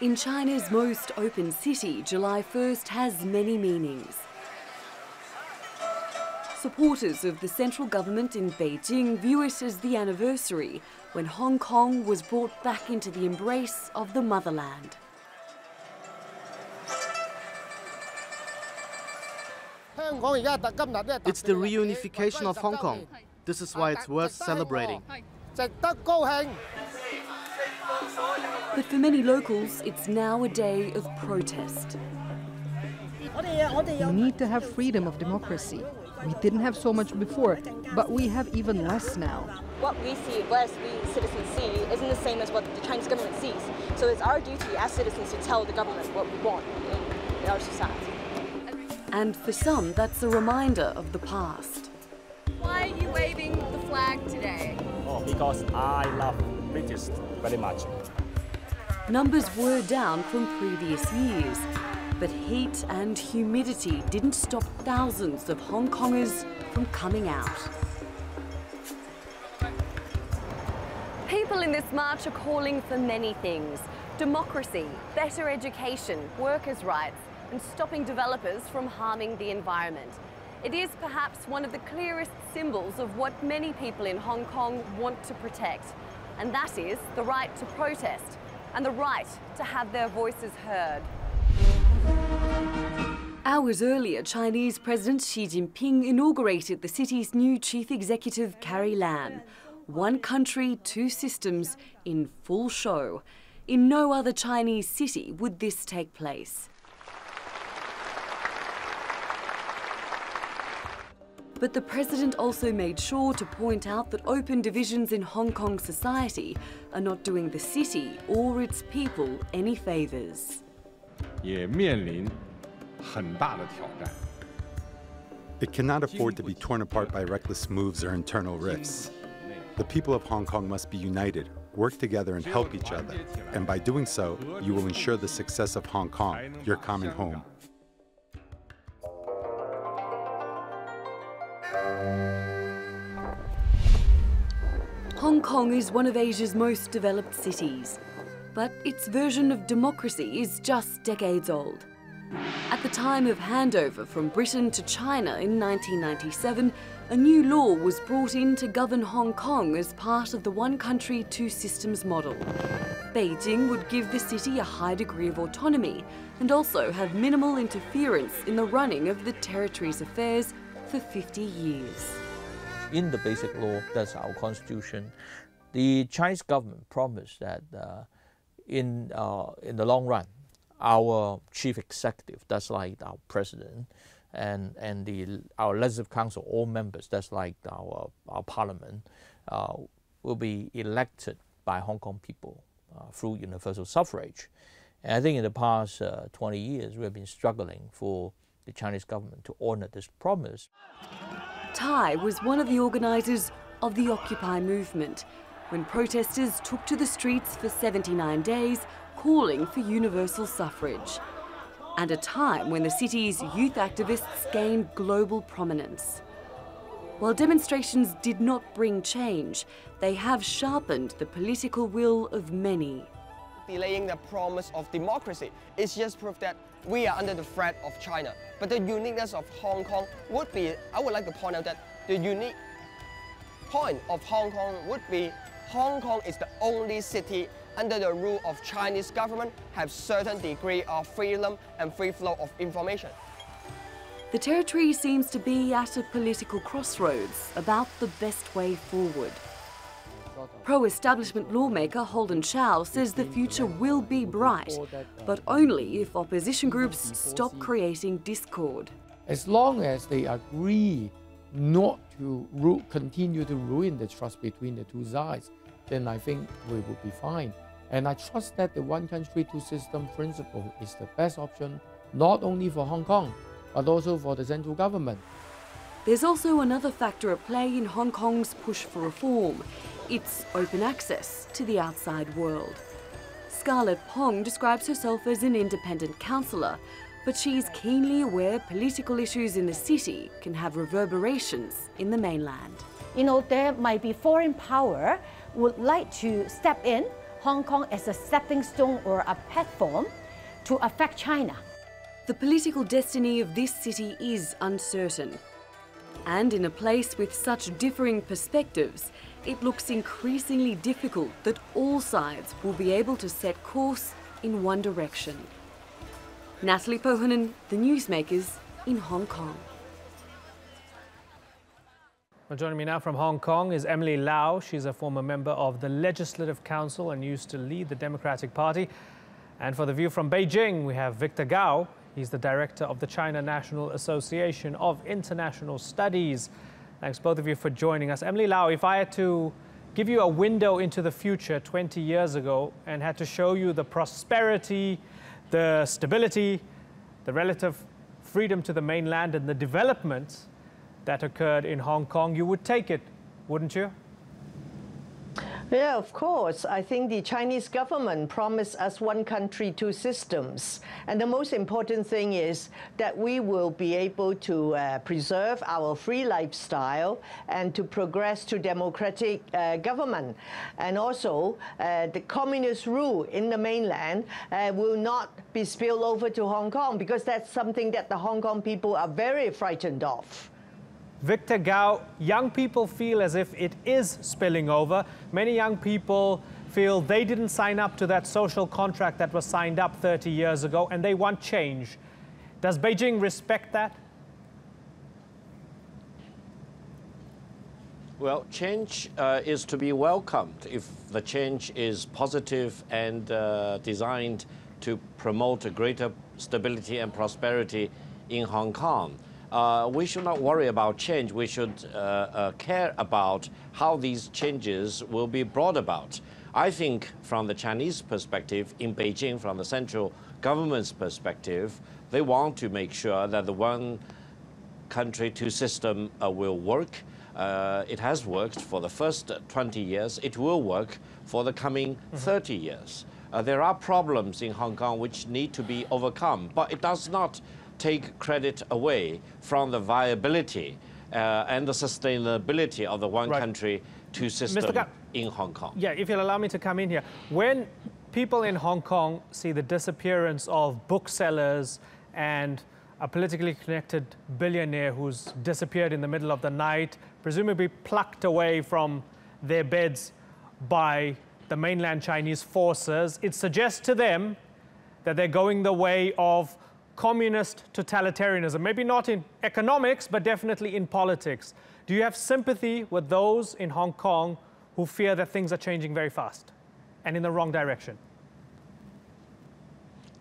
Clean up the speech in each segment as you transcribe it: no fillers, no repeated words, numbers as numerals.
In China's most open city, July 1st has many meanings. Supporters of the central government in Beijing view it as the anniversary when Hong Kong was brought back into the embrace of the motherland. It's the reunification of Hong Kong. This is why it's worth celebrating. But for many locals, it's now a day of protest. We need to have freedom of democracy. We didn't have so much before, but we have even less now. What we see, what we citizens see, isn't the same as what the Chinese government sees. So it's our duty as citizens to tell the government what we want in our society. And for some, that's a reminder of the past. Why are you waving the flag today? Oh, because I love British very much. Numbers were down from previous years, but heat and humidity didn't stop thousands of Hong Kongers from coming out. People in this march are calling for many things: democracy, better education, workers' rights, and stopping developers from harming the environment. It is perhaps one of the clearest symbols of what many people in Hong Kong want to protect, and that is the right to protest and the right to have their voices heard. Hours earlier, Chinese President Xi Jinping inaugurated the city's new chief executive, Carrie Lam. One country, two systems in full show. In no other Chinese city would this take place. But the president also made sure to point out that open divisions in Hong Kong society are not doing the city or its people any favours. It cannot afford to be torn apart by reckless moves or internal rifts. The people of Hong Kong must be united, work together and help each other. And by doing so, you will ensure the success of Hong Kong, your common home. Hong Kong is one of Asia's most developed cities, but its version of democracy is just decades old. At the time of handover from Britain to China in 1997, a new law was brought in to govern Hong Kong as part of the one country, two systems model. Beijing would give the city a high degree of autonomy and also have minimal interference in the running of the territory's affairs for 50 years. In the basic law, that's our constitution, the Chinese government promised that in the long run, our chief executive, that's like our president, and our legislative council, all members, that's like our parliament, will be elected by Hong Kong people through universal suffrage. And I think in the past 20 years, we have been struggling for the Chinese government to honor this promise. Tai was one of the organisers of the Occupy movement, when protesters took to the streets for 79 days, calling for universal suffrage. And a time when the city's youth activists gained global prominence. While demonstrations did not bring change, they have sharpened the political will of many. Delaying the promise of democracy is just proof that we are under the threat of China. But the uniqueness of Hong Kong would be, I would like to point out that the unique point of Hong Kong would be Hong Kong is the only city under the rule of Chinese government have certain degree of freedom and free flow of information. The territory seems to be at a political crossroads about the best way forward. Pro-establishment lawmaker Holden Chow says the future will be bright, but only if opposition groups stop creating discord. As long as they agree not to continue to ruin the trust between the two sides, then I think we will be fine. And I trust that the one country, two system principle is the best option, not only for Hong Kong, but also for the central government. There's also another factor at play in Hong Kong's push for reform. It's open access to the outside world. Scarlett Pong describes herself as an independent councillor, but she's keenly aware political issues in the city can have reverberations in the mainland. You know, there might be foreign power would like to step in Hong Kong as a stepping stone or a platform to affect China. The political destiny of this city is uncertain. And in a place with such differing perspectives, it looks increasingly difficult that all sides will be able to set course in one direction. Natalie Pohanen, The Newsmakers, in Hong Kong. Well, joining me now from Hong Kong is Emily Lau. She's a former member of the Legislative Council and used to lead the Democratic Party. And for The View from Beijing, we have Victor Gao. He's the director of the China National Association of International Studies. Thanks both of you for joining us. Emily Lau, if I had to give you a window into the future 20 years ago and had to show you the prosperity, the stability, the relative freedom to the mainland and the development that occurred in Hong Kong, you would take it, wouldn't you? Yeah, of course. I think the Chinese government promised us one country, two systems. And the most important thing is that we will be able to preserve our free lifestyle and to progress to democratic government. And also, the communist rule in the mainland will not be spilled over to Hong Kong, because that's something that the Hong Kong people are very frightened of. Victor Gao, young people feel as if it is spilling over. Many young people feel they didn't sign up to that social contract that was signed up 30 years ago, and they want change. Does Beijing respect that? Well, change is to be welcomed if the change is positive and designed to promote a greater stability and prosperity in Hong Kong. We should not worry about change. We should care about how these changes will be brought about. I think from the Chinese perspective, in Beijing, from the central government's perspective, they want to make sure that the one country, two system will work. It has worked for the first 20 years. It will work for the coming 30 years. There are problems in Hong Kong which need to be overcome, but it does not take credit away from the viability and the sustainability of the one country, two system in Hong Kong. Yeah, if you'll allow me to come in here. When people in Hong Kong see the disappearance of booksellers and a politically connected billionaire who's disappeared in the middle of the night, presumably plucked away from their beds by the mainland Chinese forces, it suggests to them that they're going the way of communist totalitarianism, maybe not in economics, but definitely in politics. Do you have sympathy with those in Hong Kong who fear that things are changing very fast and in the wrong direction?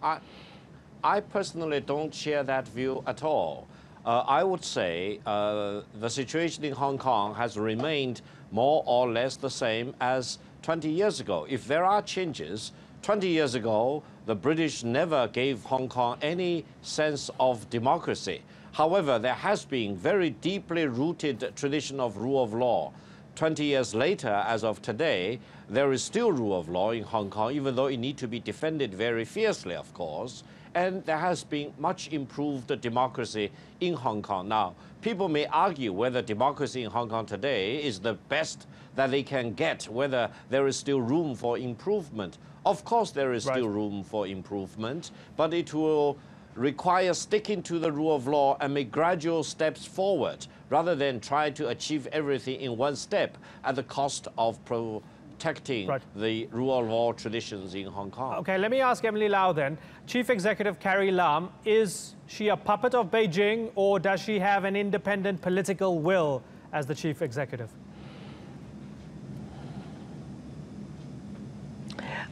I personally don't share that view at all. I would say the situation in Hong Kong has remained more or less the same as 20 years ago. If there are changes, 20 years ago, the British never gave Hong Kong any sense of democracy. However, there has been very deeply rooted tradition of rule of law. 20 years later, as of today, there is still rule of law in Hong Kong, even though it needs to be defended very fiercely, of course. And there has been much improved democracy in Hong Kong. Now, people may argue whether democracy in Hong Kong today is the best that they can get, whether there is still room for improvement. Of course, there is still room for improvement, but it will require sticking to the rule of law and make gradual steps forward, rather than try to achieve everything in one step at the cost of protecting the rule of law traditions in Hong Kong. Okay, let me ask Emily Lau then. Chief Executive Carrie Lam, is she a puppet of Beijing, or does she have an independent political will as the Chief Executive?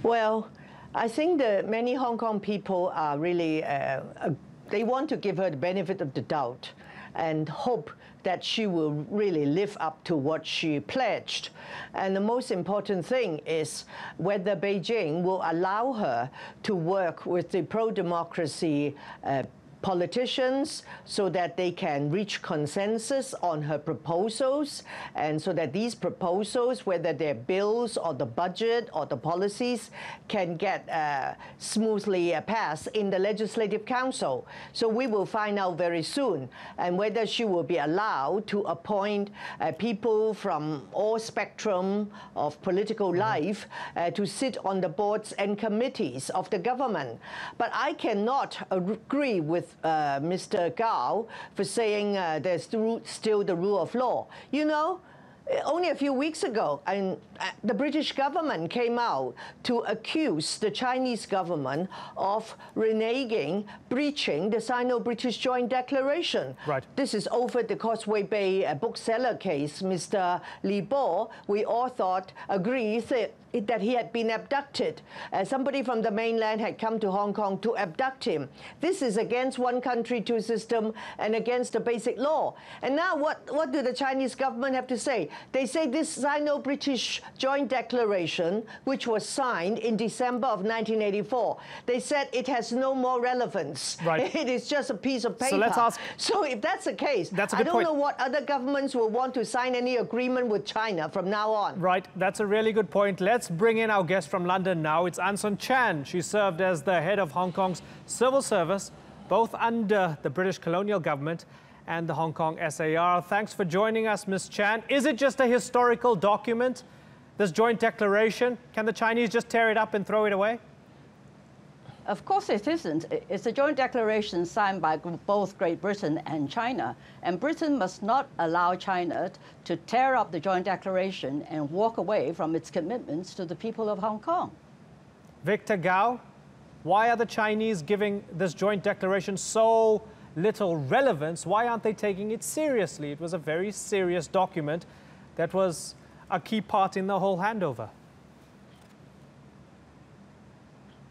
Well, I think that many Hong Kong people are really, they want to give her the benefit of the doubt and hope that she will really live up to what she pledged. And the most important thing is whether Beijing will allow her to work with the pro-democracy politicians so that they can reach consensus on her proposals, and so that these proposals, whether they're bills or the budget or the policies, can get smoothly passed in the Legislative Council. So we will find out very soon, and whether she will be allowed to appoint people from all spectrum of political life to sit on the boards and committees of the government. But I cannot agree with Mr. Gao for saying there's still the rule of law. You know, only a few weeks ago, the British government came out to accuse the Chinese government of reneging, breaching the Sino-British Joint Declaration. Right. This is over the Causeway Bay bookseller case. Mr. Li Bo, we all thought, agrees that he had been abducted. Somebody from the mainland had come to Hong Kong to abduct him. This is against one country, two system, and against the basic law. And now what do the Chinese government have to say? They say this Sino-British Joint Declaration, which was signed in December of 1984, they said it has no more relevance. Right. It is just a piece of paper. So let's ask. So if that's the case, I don't know what other governments will want to sign any agreement with China from now on. Right, that's a really good point. Let's bring in our guest from London now. It's Anson Chan. She served as the head of Hong Kong's civil service, both under the British colonial government and the Hong Kong SAR. Thanks for joining us, Ms. Chan. Is it just a historical document, this joint declaration? Can the Chinese just tear it up and throw it away? Of course it isn't. It's a joint declaration signed by both Great Britain and China. And Britain must not allow China to tear up the joint declaration and walk away from its commitments to the people of Hong Kong. Victor Gao, why are the Chinese giving this joint declaration so little relevance? Why aren't they taking it seriously? It was a very serious document that was a key part in the whole handover.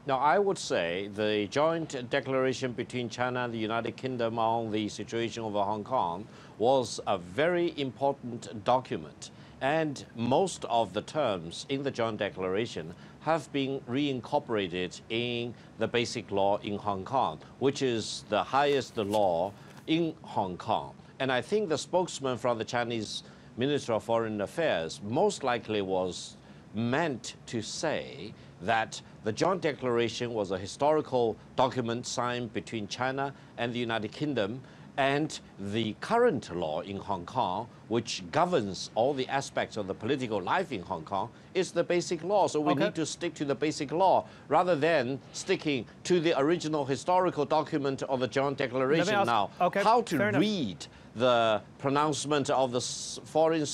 Now, I would say the joint declaration between China and the United Kingdom on the situation over Hong Kong was a very important document. And most of the terms in the joint declaration have been reincorporated in the basic law in Hong Kong, which is the highest law in Hong Kong. And I think the spokesman from the Chinese Ministry of Foreign Affairs most likely was meant to say that the joint declaration was a historical document signed between China and the United Kingdom, and the current law in Hong Kong, which governs all the aspects of the political life in Hong Kong, is the basic law. So we need to stick to the basic law rather than sticking to the original historical document of the joint declaration. Now, how to read the pronouncement of the foreign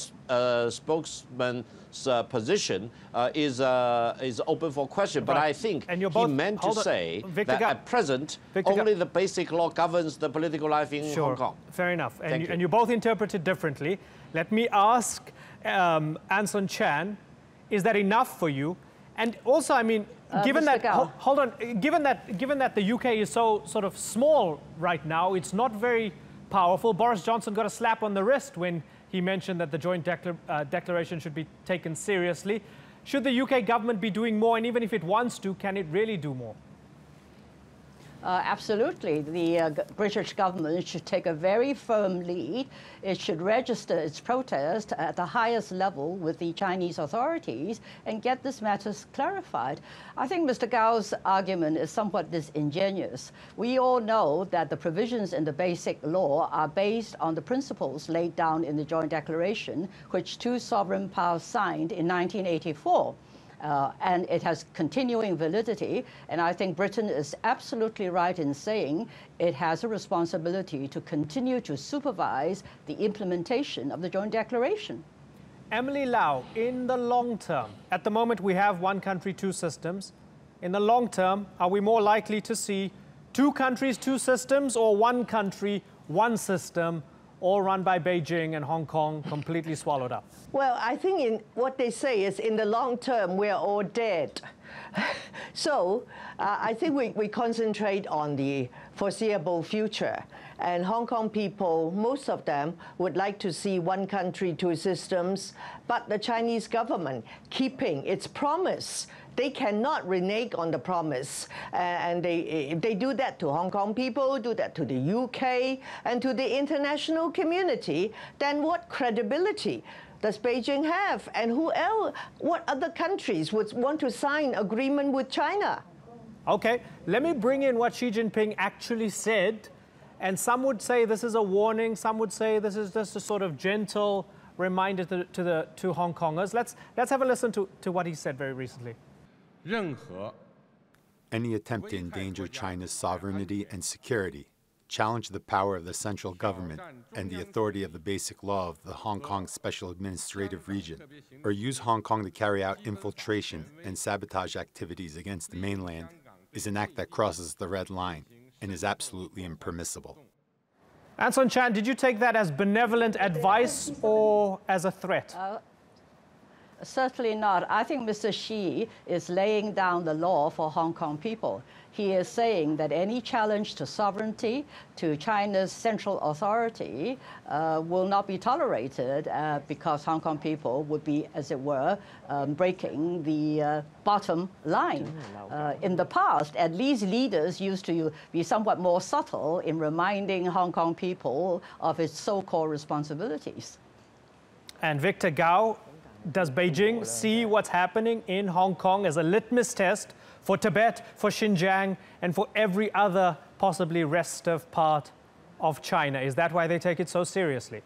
spokesman's position is open for question. But I think he meant to say that at present, only the basic law governs the political life in Hong Kong. Fair enough. And you both interpret it differently. Let me ask Anson Chan, is that enough for you? And also, I mean, given that, hold on, given that the UK is so sort of small right now, it's not very powerful. Boris Johnson got a slap on the wrist when he mentioned that the joint declaration should be taken seriously. Should the UK government be doing more? And even if it wants to, can it really do more? Absolutely. The British government should take a very firm lead. It should register its protest at the highest level with the Chinese authorities and get this matter clarified. I think Mr. Gao's argument is somewhat disingenuous. We all know that the provisions in the basic law are based on the principles laid down in the joint declaration, which two sovereign powers signed in 1984. And it has continuing validity. And I think Britain is absolutely right in saying it has a responsibility to continue to supervise the implementation of the joint declaration. Emily Lau, in the long term, at the moment we have one country, two systems. In the long term, are we more likely to see two countries, two systems, or one country, one system, all run by Beijing and Hong Kong completely swallowed up? Well, I think what they say is in the long term, we're all dead. So I think we concentrate on the foreseeable future. And Hong Kong people, most of them, would like to see one country, two systems. But the Chinese government keeping its promise they cannot renege on the promise. And if they do that to Hong Kong people, do that to the UK and to the international community, then what credibility does Beijing have? And who else, what other countries would want to sign agreement with China? Okay, let me bring in what Xi Jinping actually said. And some would say this is a warning, some would say this is just a sort of gentle reminder to Hong Kongers. Let's have a listen to what he said very recently. Any attempt to endanger China's sovereignty and security, challenge the power of the central government and the authority of the basic law of the Hong Kong Special Administrative Region, or use Hong Kong to carry out infiltration and sabotage activities against the mainland is an act that crosses the red line and is absolutely impermissible. Anson Chan, did you take that as benevolent advice or as a threat? Certainly not. I think Mr. Xi is laying down the law for Hong Kong people. He is saying that any challenge to sovereignty, to China's central authority, will not be tolerated because Hong Kong people would be, as it were, breaking the bottom line. In the past, at least leaders used to be somewhat more subtle in reminding Hong Kong people of its so-called responsibilities. And Victor Gao, does Beijing see what's happening in Hong Kong as a litmus test for Tibet, for Xinjiang, and for every other possibly restive part of China? Is that why they take it so seriously?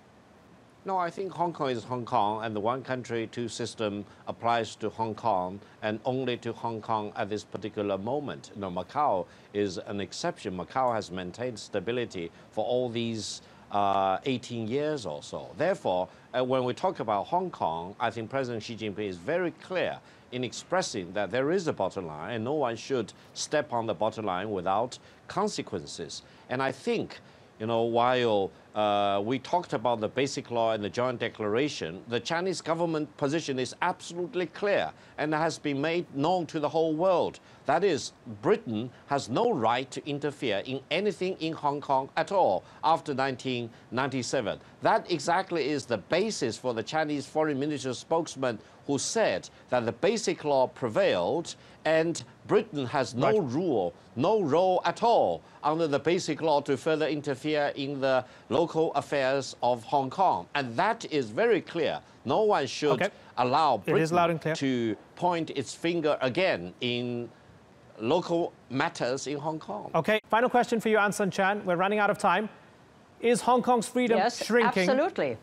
No, I think Hong Kong is Hong Kong, and the one country, two system applies to Hong Kong and only to Hong Kong at this particular moment. You know, Macau is an exception. Macau has maintained stability for all these 18 years or so. Therefore, when we talk about Hong Kong, I think President Xi Jinping is very clear in expressing that there is a bottom line and no one should step on the bottom line without consequences. And I think, you know, while we talked about the Basic Law and the Joint Declaration, the Chinese government position is absolutely clear and has been made known to the whole world. That is, Britain has no right to interfere in anything in Hong Kong at all after 1997. That exactly is the basis for the Chinese Foreign Ministry spokesman who said that the Basic Law prevailed and Britain has no rule, no role at all under the Basic Law to further interfere in the local affairs of Hong Kong. And that is very clear. No one should allow Britain to point its finger again in local matters in Hong Kong. Okay, final question for you, Anson Chan. We're running out of time. Is Hong Kong's freedom shrinking? Absolutely.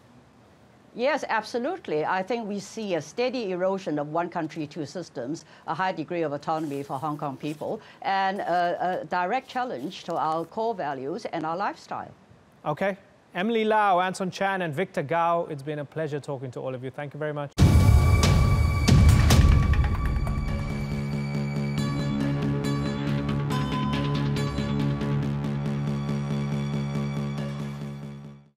Yes, absolutely. I think we see a steady erosion of one country, two systems, a high degree of autonomy for Hong Kong people, and a direct challenge to our core values and our lifestyle. Okay. Emily Lau, Anson Chan, and Victor Gao, it's been a pleasure talking to all of you. Thank you very much.